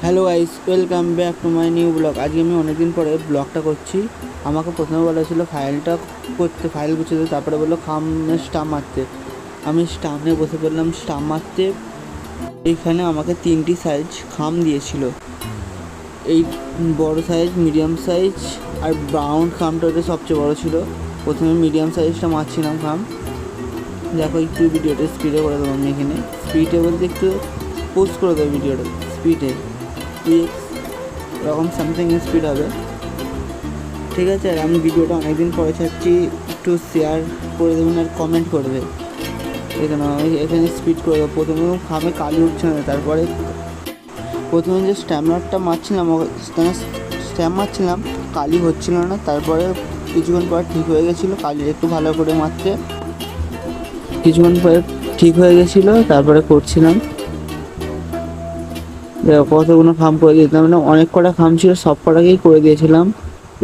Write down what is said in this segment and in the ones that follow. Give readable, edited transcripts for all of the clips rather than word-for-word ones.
Hello guys, welcome back to my new blog. আজকে আমি অনেকদিন পরে ব্লগটা করছি। আমাকে প্রথমে বলা ছিল ফাইলটা করতে, ফাইল গুছোতে, তারপরে বললো খামের স্টাম্প মারতে। আমি স্টাম্প নিয়ে বসে পড়লাম স্টাম্প মারতে। এইখানে আমাকে 3টি সাইজ খাম দিয়েছিল, এই বড় সাইজ, মিডিয়াম সাইজ আর ব্রাউন খামটা ওটা সবচেয়ে বড় ছিল। প্রথমে মিডিয়াম সাইজটা মারছিলাম খাম। দেখো একটু ভিডিওটা স্পিডে করে দেবো আমি এখানে। স্পিডে বলতে একটু পোস্ট করে দেবো ভিডিওটা স্পিডে, এরকম সামথিং স্পিড হবে, ঠিক আছে। আর আমি ভিডিওটা অনেকদিন পরে ছাড়ছি, একটু শেয়ার করে দেবেন আর কমেন্ট করবে। এখানে স্পিড করে দেবো। প্রথমে খামে কালি উঠছে না, তারপরে প্রথমে যে স্ট্যাম্পারটা মারছিলাম, স্ট্যাম্প মারছিলাম, কালি হচ্ছিল না। তারপরে কিছুক্ষণ পর ঠিক হয়ে গেছিলো, কালি একটু ভালো করে মারতে কিছুক্ষণ পরে ঠিক হয়ে গেছিলো। তারপরে করছিলাম, কতগুলো খাম করে দিতাম, মানে অনেক কটা খাম ছিল, সব কটাকেই করে দিয়েছিলাম।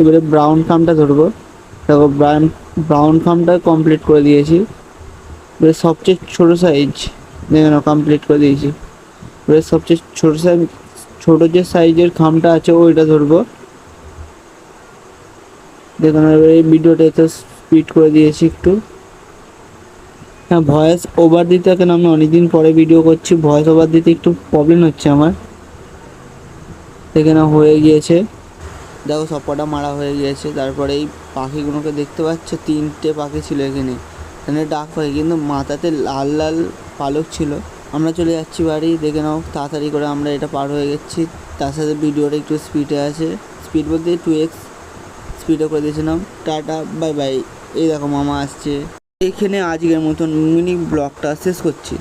এবারে ব্রাউন খামটা ধরবো। দেখো ব্রাউন খামটা কমপ্লিট করে দিয়েছি। এবারে সবচেয়ে ছোটো সাইজ দেখে নাও, কমপ্লিট করে দিয়েছি। এবারে সবচেয়ে ছোটো যে সাইজের খামটা আছে ওইটা ধরবো। দেখুন এবারে এই ভিডিওটা এত স্পিড করে দিয়েছি একটু। হ্যাঁ, ভয়েস ওভার দিতে এখন আমি অনেকদিন পরে ভিডিও করছি, ভয়েস ওভার দিতে একটু প্রবলেম হচ্ছে আমার। এখানে হয়ে গিয়েছে, দেখো সব কটা মারা হয়ে গিয়েছে। তারপরে এই পাখিগুলোকে দেখতে পাচ্ছ, 3টে পাখি ছিল এখানে, এখানে ডাক পাখি, কিন্তু মাথাতে লাল লাল পালক ছিল। আমরা চলে যাচ্ছি বাড়ি, দেখে নাও তাড়াতাড়ি করে আমরা এটা পার হয়ে গেছি। তার সাথে ভিডিওটা একটু স্পিডে আছে, স্পিড বলতে 2x স্পিডে করে দিয়েছিলাম। Tata, bye bye. এই দেখো মামা আসছে। এইখানে আজকের মতন মিনি ব্লগটা শেষ করছি।